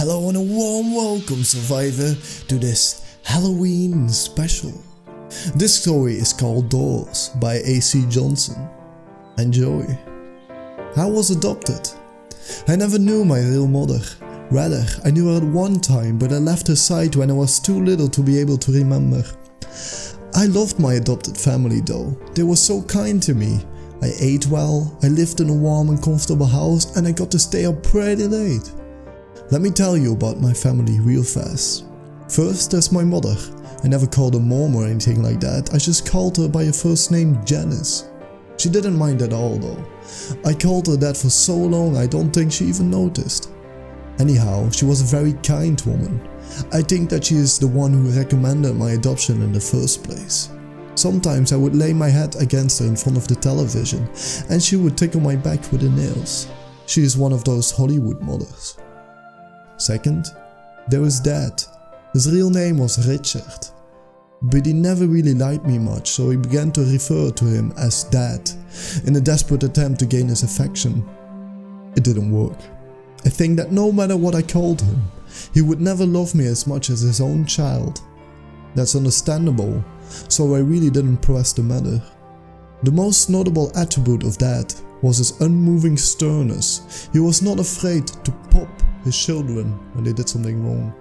Hello and a warm welcome, Survivor, to this Halloween special. This story is called Doors by A.C. Johnson. Enjoy. I was adopted. I never knew my real mother. Rather, I knew her at one time, but I left her side when I was too little to be able to remember. I loved my adopted family though. They were so kind to me. I ate well, I lived in a warm and comfortable house, and I got to stay up pretty late. Let me tell you about my family real fast. First, there's my mother. I never called her mom or anything like that, I just called her by her first name, Janice. She didn't mind at all though. I called her that for so long I don't think she even noticed. Anyhow, she was a very kind woman. I think that she is the one who recommended my adoption in the first place. Sometimes I would lay my head against her in front of the television and she would tickle my back with her nails. She is one of those Hollywood mothers. Second, there was Dad. His real name was Richard. But he never really liked me much, so he began to refer to him as Dad, in a desperate attempt to gain his affection. It didn't work. I think that no matter what I called him, he would never love me as much as his own child. That's understandable, so I really didn't press the matter. The most notable attribute of Dad was his unmoving sternness. He was not afraid to pop his children when they did something wrong.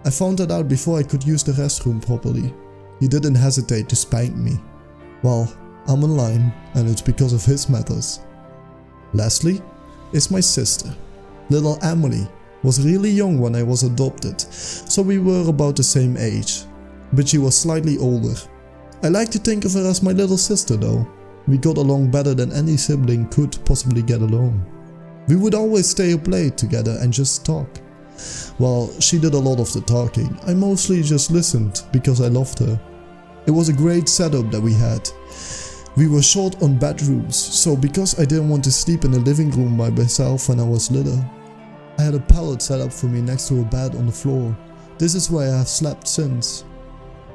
I found that out before I could use the restroom properly. He didn't hesitate to spank me. Well, I'm in line, and it's because of his methods. Lastly, is my sister. Little Emily was really young when I was adopted, so we were about the same age. But she was slightly older. I like to think of her as my little sister though. We got along better than any sibling could possibly get along. We would always stay up late together and just talk. While she did a lot of the talking, I mostly just listened because I loved her. It was a great setup that we had. We were short on bedrooms, so because I didn't want to sleep in the living room by myself when I was little, I had a pallet set up for me next to a bed on the floor. This is where I have slept since.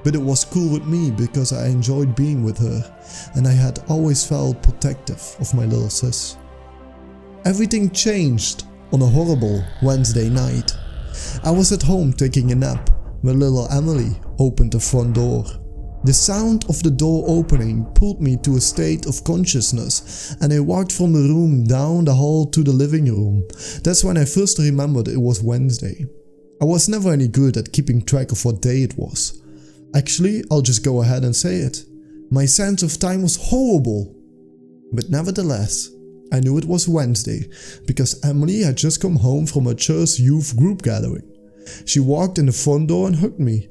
But it was cool with me because I enjoyed being with her, and I had always felt protective of my little sis. Everything changed on a horrible Wednesday night. I was at home taking a nap when little Emily opened the front door. The sound of the door opening pulled me to a state of consciousness, and I walked from the room down the hall to the living room. That's when I first remembered it was Wednesday. I was never any good at keeping track of what day it was. Actually, I'll just go ahead and say it. My sense of time was horrible. But nevertheless, I knew it was Wednesday because Emily had just come home from a church youth group gathering. She walked in the front door and hugged me,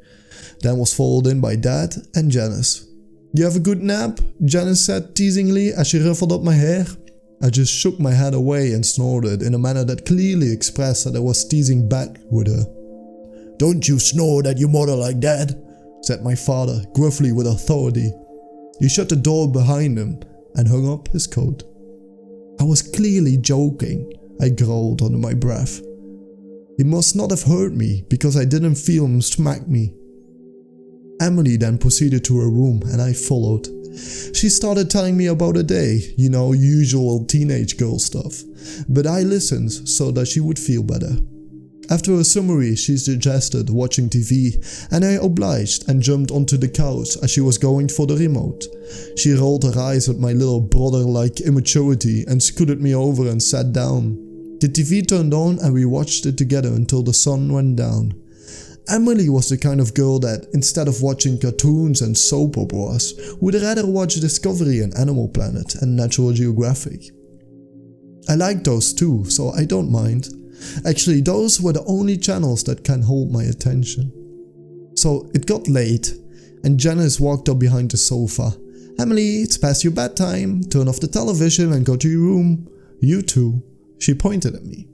then was followed in by Dad and Janice. "You have a good nap?" Janice said teasingly as she ruffled up my hair. I just shook my head away and snorted in a manner that clearly expressed that I was teasing back with her. "Don't you snore at your mother like that," said my father gruffly with authority. He shut the door behind him and hung up his coat. I was clearly joking, I growled under my breath. He must not have heard me because I didn't feel him smack me. Emily then proceeded to her room and I followed. She started telling me about her day, usual teenage girl stuff, but I listened so that she would feel better. After a summary, she suggested watching TV, and I obliged and jumped onto the couch as she was going for the remote. She rolled her eyes at my little brother-like immaturity and scooted me over and sat down. The TV turned on and we watched it together until the sun went down. Emily was the kind of girl that, instead of watching cartoons and soap operas, would rather watch Discovery and Animal Planet and Natural Geographic. I like those too, so I don't mind. Actually, those were the only channels that can hold my attention. So it got late, and Janice walked up behind the sofa. "Emily, it's past your bedtime. Turn off the television and go to your room. You too." She pointed at me.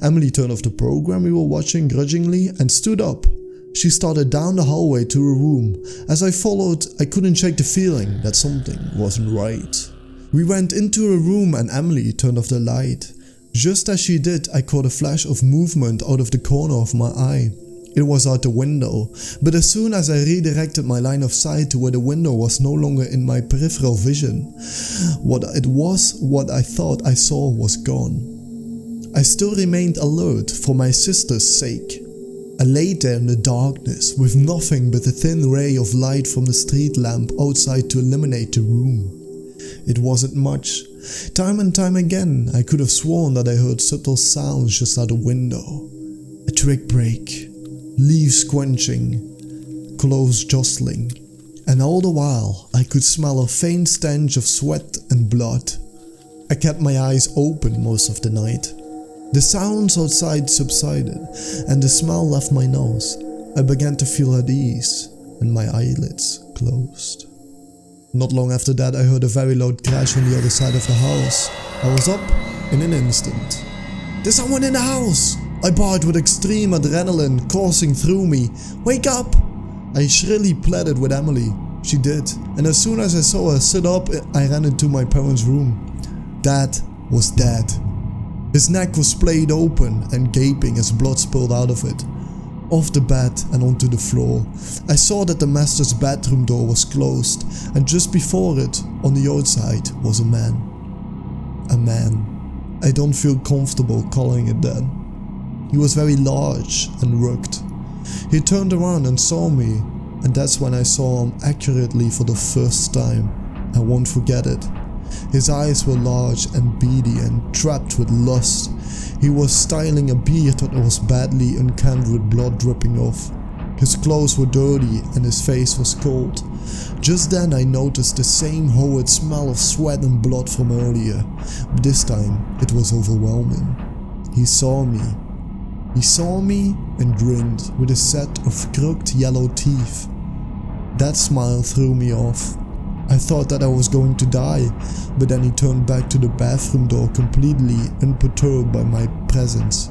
Emily turned off the program we were watching grudgingly and stood up. She started down the hallway to her room. As I followed, I couldn't shake the feeling that something wasn't right. We went into her room and Emily turned off the light. Just as she did, I caught a flash of movement out of the corner of my eye. It was out the window, but as soon as I redirected my line of sight to where the window was no longer in my peripheral vision, what I thought I saw was gone. I still remained alert for my sister's sake. I lay there in the darkness with nothing but a thin ray of light from the street lamp outside to illuminate the room. It wasn't much. Time and time again I could have sworn that I heard subtle sounds just out the window. A twig break, leaves squinching, clothes jostling, and all the while I could smell a faint stench of sweat and blood. I kept my eyes open most of the night. The sounds outside subsided and the smell left my nose. I began to feel at ease and my eyelids closed. Not long after that I heard a very loud crash on the other side of the house. I was up in an instant. "There's someone in the house!" I barked with extreme adrenaline coursing through me. "Wake up!" I shrilly pleaded with Emily. She did, and as soon as I saw her sit up, I ran into my parents' room. Dad was dead. His neck was splayed open and gaping as blood spilled out of it. Off the bed and onto the floor. I saw that the master's bedroom door was closed, and just before it, on the outside, was a man. A man. I don't feel comfortable calling it that. He was very large and rugged. He turned around and saw me, and that's when I saw him accurately for the first time. I won't forget it. His eyes were large and beady and trapped with lust. He was styling a beard that was badly unkempt with blood dripping off. His clothes were dirty and his face was cold. Just then I noticed the same horrid smell of sweat and blood from earlier, but this time it was overwhelming. He saw me. He saw me and grinned with a set of crooked yellow teeth. That smile threw me off. I thought that I was going to die, but then he turned back to the bathroom door completely unperturbed by my presence.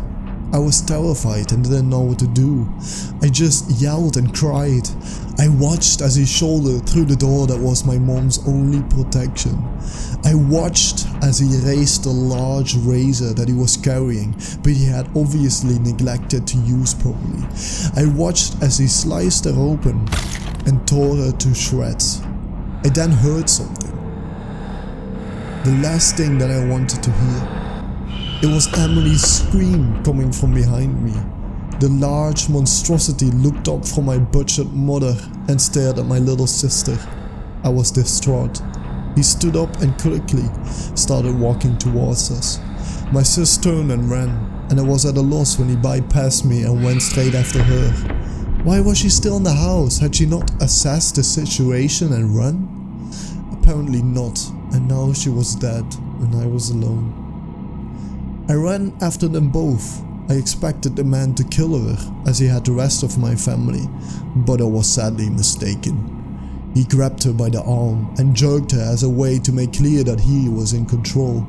I was terrified and didn't know what to do. I just yelled and cried. I watched as he shouldered through the door that was my mom's only protection. I watched as he raised the large razor that he was carrying, but he had obviously neglected to use properly. I watched as he sliced her open and tore her to shreds. I then heard something. The last thing that I wanted to hear. It was Emily's scream coming from behind me. The large monstrosity looked up from my butchered mother and stared at my little sister. I was distraught. He stood up and quickly started walking towards us. My sis turned and ran, and I was at a loss when he bypassed me and went straight after her. Why was she still in the house? Had she not assessed the situation and run? Apparently not, and now she was dead and I was alone. I ran after them both. I expected the man to kill her as he had the rest of my family, but I was sadly mistaken. He grabbed her by the arm and jerked her as a way to make clear that he was in control.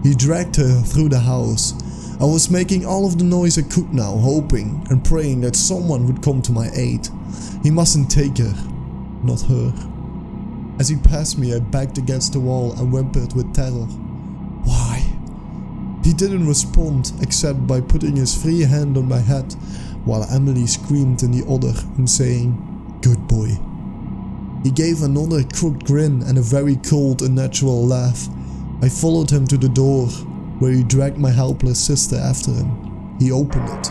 He dragged her through the house. I was making all of the noise I could now, hoping and praying that someone would come to my aid. He mustn't take her, not her. As he passed me, I backed against the wall and whimpered with terror. Why? He didn't respond except by putting his free hand on my head, while Emily screamed in the other and saying, "Good boy." He gave another crooked grin and a very cold, unnatural laugh. I followed him to the door, where he dragged my helpless sister after him. He opened it,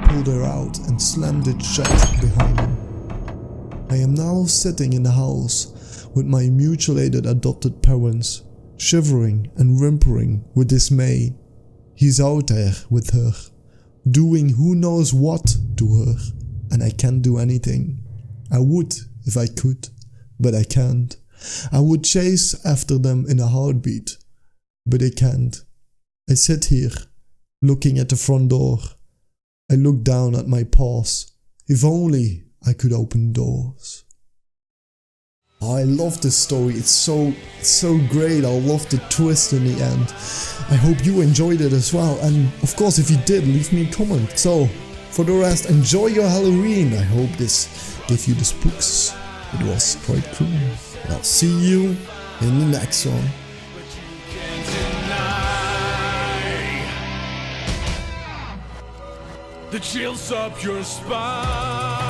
pulled her out and slammed it shut behind him. I am now sitting in the house with my mutilated adopted parents, shivering and whimpering with dismay. He's out there with her, doing who knows what to her, and I can't do anything. I would if I could, but I can't. I would chase after them in a heartbeat, but I can't. I sit here, looking at the front door. I look down at my paws. If only I could open doors. Oh, I love this story. It's so great. I love the twist in the end. I hope you enjoyed it as well. And of course, if you did, leave me a comment. So, for the rest, enjoy your Halloween. I hope this gave you the spooks. It was quite cool. And I'll see you in the next one. The chills up your spine.